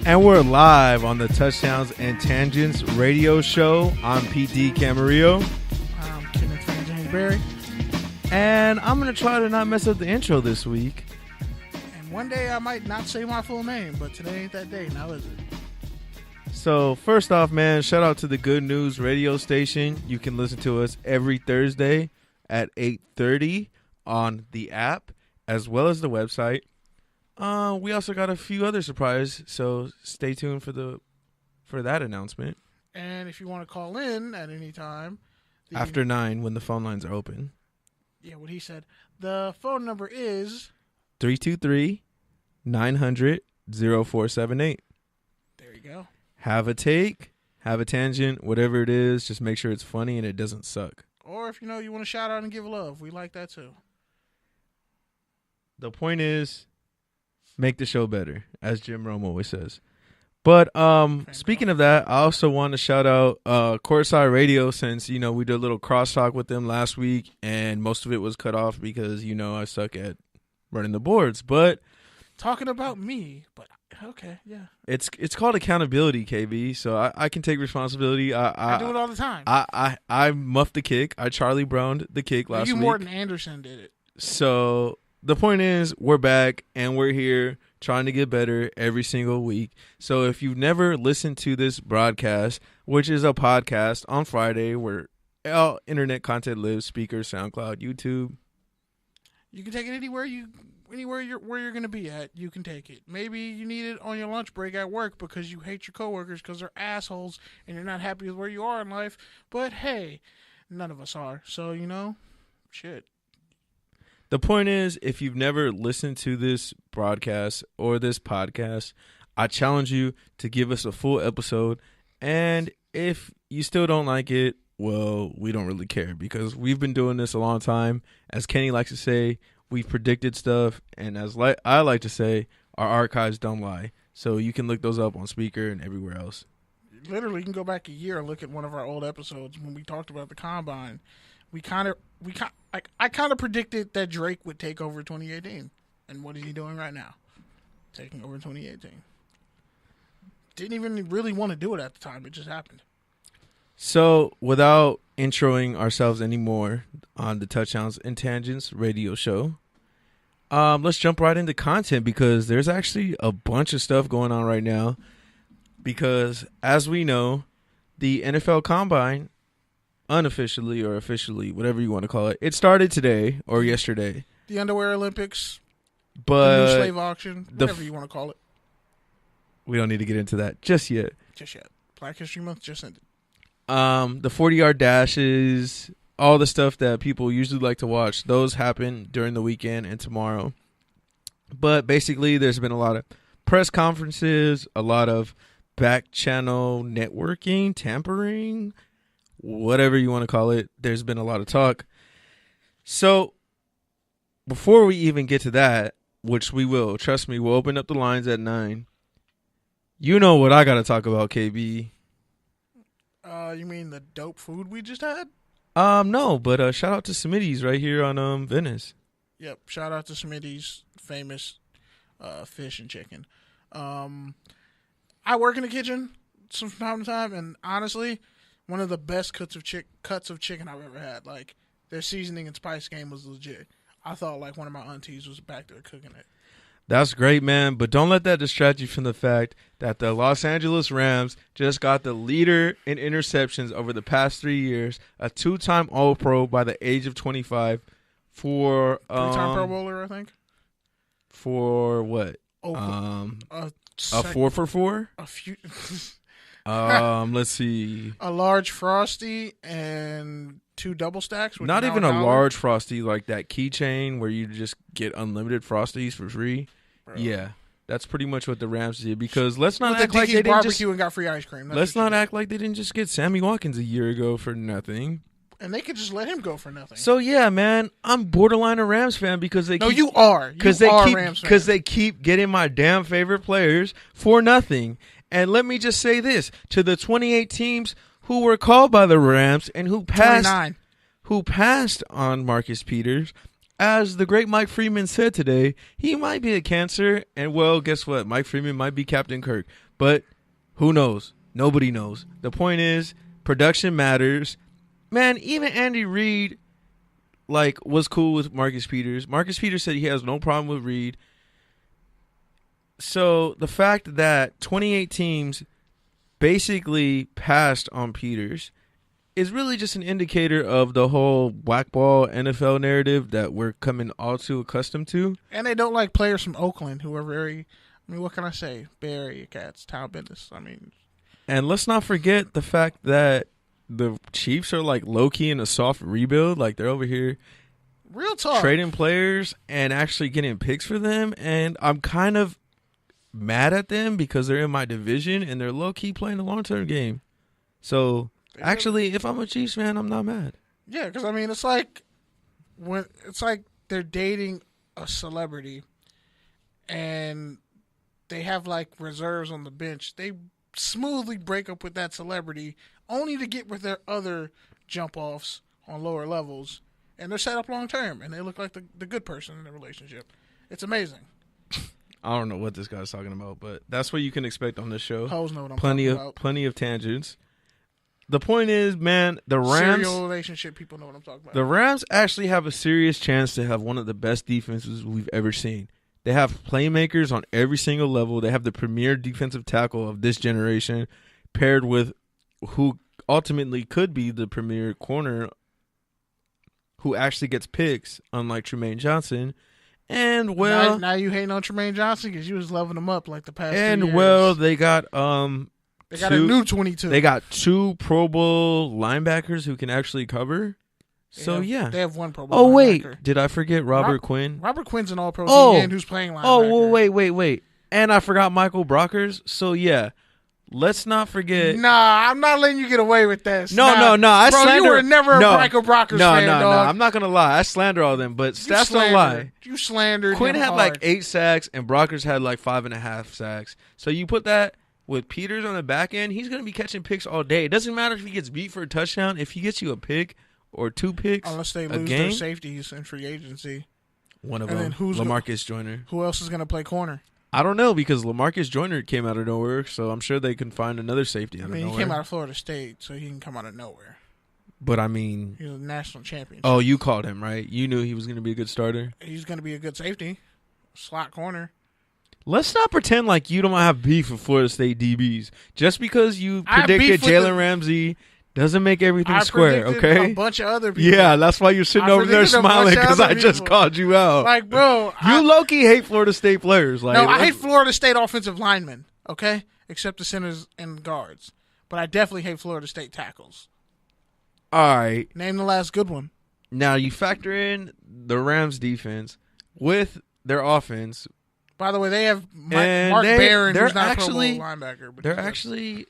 And we're live on the Touchdowns and Tangents radio show. I'm PD Camarillo. I'm Kenneth James Berry. And I'm going to try to not mess up the intro this week. And one day I might not say my full name, but today ain't that day, now is it? So first off, man, shout out to the Good News radio station. You can listen to us every Thursday at 8:30 on the app as well as the website. We also got a few other surprises, so stay tuned for that announcement. And if you want to call in at any time. After 9 when the phone lines are open. Yeah, what he said. The phone number is 323-900-0478. There you go. Have a take, have a tangent, whatever it is, just make sure it's funny and it doesn't suck. Or if you want to shout out and give love, we like that too. The point is, make the show better, as Jim Rome always says. But speaking of that, I also want to shout out Courtside Radio, since we did a little crosstalk with them last week, and most of it was cut off because I suck at running the boards. But talking about me, but okay, yeah, it's called accountability, KB. So I can take responsibility. I do it all the time. I muffed the kick. I Charlie Browned the kick last week. Morton Anderson did it. So the point is, we're back and we're here trying to get better every single week. So if you've never listened to this broadcast, which is a podcast on Friday where all internet content lives, speakers, SoundCloud, YouTube. You can take it anywhere you're going to be at. You can take it. Maybe you need it on your lunch break at work because you hate your coworkers because they're assholes and you're not happy with where you are in life. But hey, none of us are. So, shit. The point is, if you've never listened to this broadcast or this podcast, I challenge you to give us a full episode. And if you still don't like it, well, we don't really care because we've been doing this a long time. As Kenny likes to say, we've predicted stuff. And as I like to say, our archives don't lie. So you can look those up on Speaker and everywhere else. Literally, you can go back a year and look at one of our old episodes when we talked about the Combine. I kind of predicted that Drake would take over 2018. And what is he doing right now? Taking over 2018. Didn't even really want to do it at the time. It just happened. So without introing ourselves anymore on the Touchdowns and Tangents radio show, let's jump right into content because there's actually a bunch of stuff going on right now. Because as we know, the NFL Combine, unofficially or officially, whatever you want to call it, it started today or yesterday. The Underwear Olympics, but the new slave auction, whatever you want to call it. We don't need to get into that just yet. Just yet. Black History Month just ended. The 40-yard dashes, all the stuff that people usually like to watch, those happen during the weekend and tomorrow. But basically, there's been a lot of press conferences, a lot of back channel networking, tampering, whatever you want to call it. There's been a lot of talk. So before we even get to that, which we will, trust me, we'll open up the lines at 9. You know what I got to talk about, KB. You mean the dope food we just had? No, but shout out to Smitty's right here on Venice. Yep, shout out to Smitty's, famous fish and chicken. I work in the kitchen from time to time, and honestly, one of the best cuts of chicken I've ever had. Like, their seasoning and spice game was legit. I thought like one of my aunties was back there cooking it. That's great, man. But don't let that distract you from the fact that the Los Angeles Rams just got the leader in interceptions over the past 3 years, a 2-time All-Pro by the age of 25 for 3-time Pro Bowler, I think. For what? Oh, a 4-for-4? A few. Let's see. A large Frosty and 2 double stacks. Not even a large Frosty, like that keychain where you just get unlimited Frosties for free. Bro. Yeah, that's pretty much what the Rams did. Because let's not act like they didn't barbecue and got free ice cream. Let's not act like they didn't just get Sammy Watkins a year ago for nothing. And they could just let him go for nothing. So yeah, man, I'm borderline a Rams fan because they. No, you are. Because they keep getting my damn favorite players for nothing. And let me just say this to the 28 teams who were called by the Rams and who passed on Marcus Peters. as the great Mike Freeman said today, he might be a cancer. And, well, guess what? Mike Freeman might be Captain Kirk. But who knows? Nobody knows. The point is, production matters. Man, even Andy Reid, was cool with Marcus Peters. Marcus Peters said he has no problem with Reid. So the fact that 28 teams basically passed on Peters is really just an indicator of the whole blackball NFL narrative that we're coming all too accustomed to. And they don't like players from Oakland who are very, what can I say? Bay Area cats, town business. And let's not forget the fact that the Chiefs are low-key in a soft rebuild. They're over here real talk trading players and actually getting picks for them. And I'm kind of mad at them because they're in my division and they're low-key playing a long-term game. So actually, if I'm a Chiefs fan, I'm not mad. Yeah, because it's like they're dating a celebrity and they have reserves on the bench. They smoothly break up with that celebrity only to get with their other jump offs on lower levels, and they're set up long term and they look like the good person in the relationship. It's amazing. I don't know what this guy's talking about, but that's what you can expect on this show. Hoes know what I'm talking about. Plenty of tangents. The point is, man, the Rams... Serial relationship, people know what I'm talking about. The Rams actually have a serious chance to have one of the best defenses we've ever seen. They have playmakers on every single level. They have the premier defensive tackle of this generation paired with who ultimately could be the premier corner who actually gets picks, unlike Tremaine Johnson. And, well... Now you hating on Tremaine Johnson because you was loving him up the past 2 years. And, well, they got... They got a new 22. They got 2 Pro Bowl linebackers who can actually cover. So, yeah. They have 1 Pro Bowl linebacker. Wait. Did I forget Robert Quinn? Robert Quinn's an all-pro DN who's playing linebacker. Oh, wait. And I forgot Michael Brockers. So, yeah. Let's not forget. Nah, I'm not letting you get away with this. No. I slander. You were never a Michael Brockers fan, dog. No. I'm not going to lie. I slander all of them, but stats don't lie. You slandered Quinn him had hard. 8 sacks, and Brockers had 5.5 sacks. So, you put that with Peters on the back end, he's going to be catching picks all day. It doesn't matter if he gets beat for a touchdown. If he gets you a pick or 2 picks, unless they lose their safeties in free agency. One of them, Lamarcus Joyner. Who else is going to play corner? I don't know because Lamarcus Joyner came out of nowhere, so I'm sure they can find another safety out of nowhere. He came out of Florida State, so he can come out of nowhere. But, he's a national champion. Oh, you called him, right? You knew he was going to be a good starter? He's going to be a good safety. Slot corner. Let's not pretend like you don't have beef with Florida State DBs. Just because you predicted Jalen Ramsey doesn't make everything square, okay? A bunch of other people. Yeah, that's why you're sitting over there smiling because I just called you out. Bro. You low-key hate Florida State players. No, I hate Florida State offensive linemen, okay? Except the centers and guards. But I definitely hate Florida State tackles. All right. Name the last good one. Now, you factor in the Rams defense with their offense. By the way, they have Mark Barron, who's not a Pro Bowl linebacker. But they're actually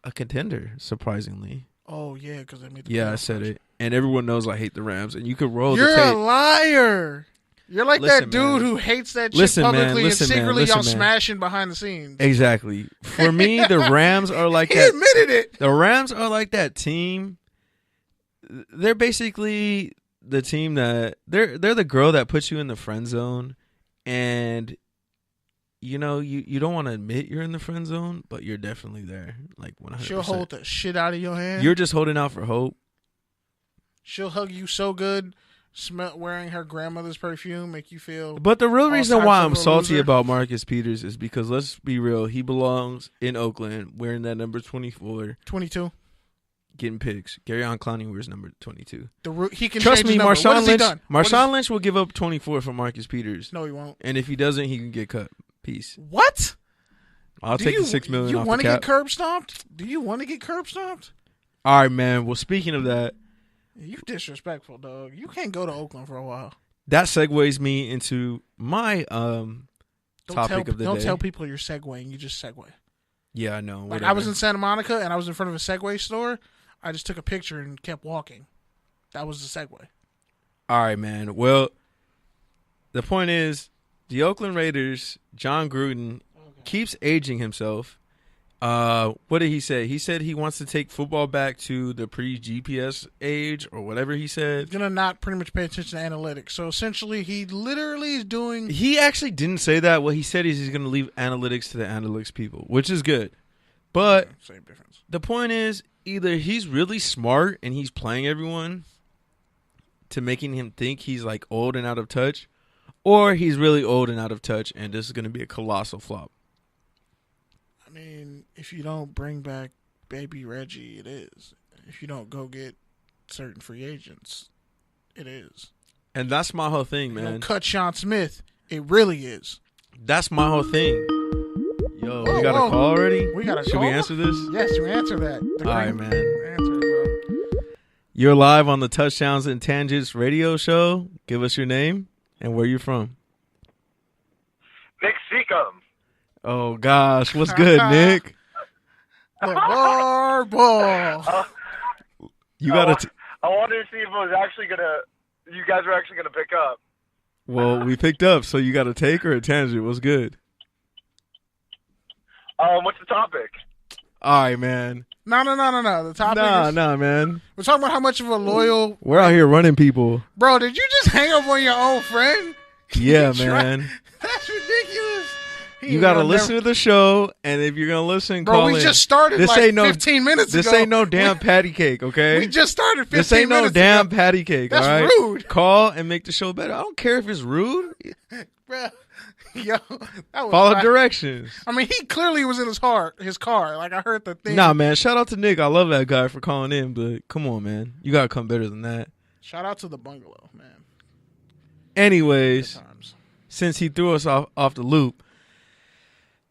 a contender, surprisingly. Oh, yeah, because they made the I said it. And everyone knows I hate the Rams. And you could roll the tape. You're a liar. You're like that dude who hates that shit publicly and secretly y'all smashing behind the scenes. Exactly. For me, the Rams are like that. He admitted it. The Rams are like that team. They're basically the team that they're the girl that puts you in the friend zone, and you don't want to admit you're in the friend zone, but you're definitely there, 100%. She'll hold the shit out of your hand. You're just holding out for hope. She'll hug you so good, wearing her grandmother's perfume, make you feel. But the real reason why I'm salty about Marcus Peters is because, let's be real, he belongs in Oakland, wearing that number 24. 22. Getting picks. Garyon Clowney wears number 22. He can trust change me. his number. Marshawn Lynch will give up 24 for Marcus Peters. No, he won't. And if he doesn't, he can get cut. Peace. What? I'll take the $6 million off the cap. You want to get curb stomped? Do you want to get curb stomped? All right, man. Well, speaking of that, you disrespectful, dog. You can't go to Oakland for a while. That segues me into my topic of the day. Don't tell people you're segueing. You just segue. Yeah, I know. I was in Santa Monica and I was in front of a Segway store. I just took a picture and kept walking. That was the segue. All right, man. Well, the point is, the Oakland Raiders, John Gruden, keeps aging himself. What did he say? He said he wants to take football back to the pre-GPS age or whatever he said. He's going to not pretty much pay attention to analytics. So essentially, he literally is doing... He actually didn't say that. What he said is he's going to leave analytics to the analytics people, which is good. But same difference. The point is, either he's really smart and he's playing everyone to making him think he's like old and out of touch, or he's really old and out of touch, and this is going to be a colossal flop. I mean, if you don't bring back baby Reggie, it is. If you don't go get certain free agents, it is. And that's my whole thing, man. You don't cut Sean Smith, it really is. That's my whole thing. Yo, we got a call already? We got a Should call? we answer this? Yes, you answer that. All right, man. Answer it, bro. You're live on the Touchdowns and Tangents radio show. Give us your name and where you're from. Nick Seacom. Oh, gosh. What's good, Nick? LeVar Ball. You got to... I wanted to see if it was actually going to... You guys were actually going to pick up. Well, we picked up, so you got a take or a tangent? What's good? What's the topic? All right, man. No. The topic is... Nah, man. We're talking about how much of a loyal... We're out here running people. Bro, did you just hang up on your own friend? Yeah, man. That's ridiculous. You got to listen to the show, and if you're going to listen, bro, call we in. just started this like ain't no, 15 minutes ago. This ain't no damn patty cake, okay? We just started 15 minutes This ain't no damn ago. patty cake, That's all right? rude. Call and make the show better. I don't care if it's rude. Bro, yo, that was Follow fine. directions. I mean, he clearly was in his car. Like, I heard the thing. Nah, man. Shout out to Nick. I love that guy for calling in, but come on, man. You got to come better than that. Shout out to the bungalow, man. Anyways, Good times. since he threw us off the loop,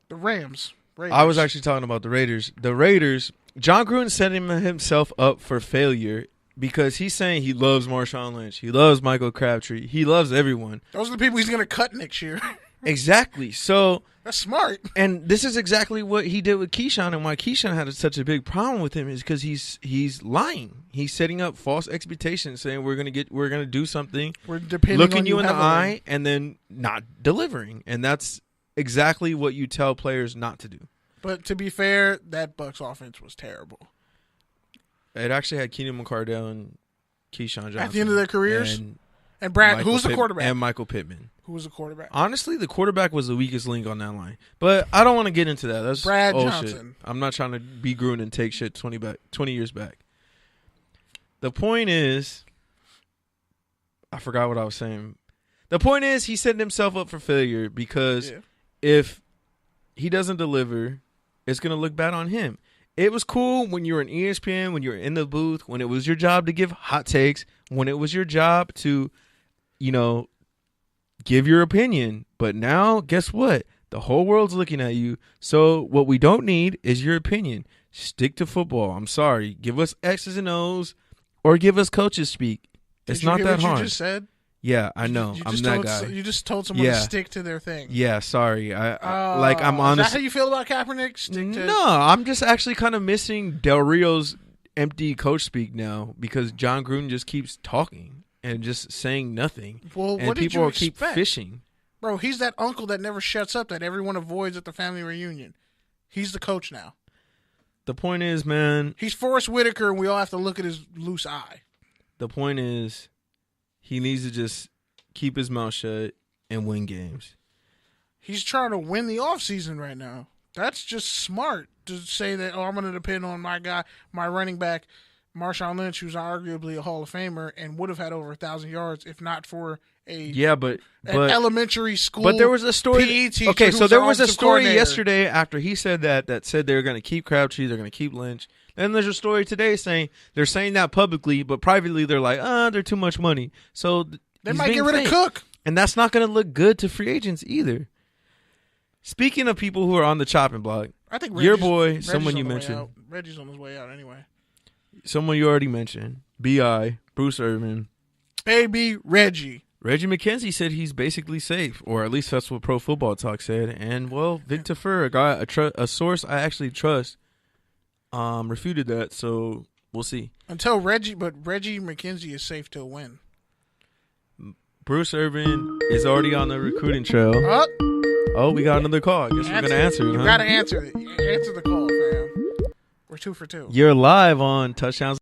The Rams. Raiders. I was actually talking about the Raiders. The Raiders, John Gruden setting himself up for failure because he's saying he loves Marshawn Lynch. He loves Michael Crabtree. He loves everyone. Those are the people he's going to cut next year. Exactly. So, That's smart. and this is exactly what he did with Keyshawn, and why Keyshawn had such a big problem with him is because he's lying. He's setting up false expectations, saying we're gonna do something, We're depending looking on you in the heavily. eye, and then not delivering, and that's exactly what you tell players not to do. But to be fair, that Bucs offense was terrible. It actually had Keenan McCardell and Keyshawn Johnson At the end of their careers? and And Brad, Michael who's the Pitt- quarterback? and Michael Pittman. Who was the quarterback? Honestly, the quarterback was the weakest link on that line. But I don't want to get into that. That's Brad old Johnson. shit. I'm not trying to be Gruden and take shit 20 years back. The point is, I forgot what I was saying. The point is, he's setting himself up for failure because if he doesn't deliver, it's going to look bad on him. It was cool when you were in ESPN, when you were in the booth, when it was your job to give hot takes, when it was your job to, give your opinion. But now, guess what? The whole world's looking at you. So what we don't need is your opinion. Stick to football. I'm sorry. Give us X's and O's or give us coaches speak. It's Did you not hear that what hard. You just said? Yeah, I know. I'm that guy. You just told someone to stick to their thing. Yeah, sorry. I'm Is honest. that how you feel about Kaepernick? No, I'm just actually kind of missing Del Rio's empty coach speak now because John Gruden just keeps talking and just saying nothing. Well, and what did people you will keep expect? fishing. Bro, he's that uncle that never shuts up that everyone avoids at the family reunion. He's the coach now. The point is, man. He's Forrest Whitaker, and we all have to look at his loose eye. The point is, he needs to just keep his mouth shut and win games. He's trying to win the offseason right now. That's just smart to say that, I'm going to depend on my guy, my running back, Marshawn Lynch, who's arguably a Hall of Famer and would have had over 1,000 yards if not for an elementary school. But there was a story. PE teacher Okay, who so there was a offensive story coordinator. yesterday after he said that said they're going to keep Crabtree, they're going to keep Lynch. Then there's a story today saying they're saying that publicly, but privately they're like, they're too much money. So They he's might being get rid fake. of Cook. And that's not going to look good to free agents either. Speaking of people who are on the chopping block, I think your Reggie's- boy, Reggie's someone on you the way mentioned, out. Reggie's on his way out anyway. someone you already mentioned, B.I., Bruce Irvin. Baby Reggie. Reggie McKenzie said he's basically safe, or at least that's what Pro Football Talk said. And, well, Vic Tafur, a guy, a source I actually trust, refuted that, so we'll see. Reggie McKenzie is safe to win. Bruce Irvin is already on the recruiting trail. Oh, we got another call. I guess we're going to answer it, You huh? got to answer it. Answer the call, fam. We're 2 for 2. You're live on Touchdowns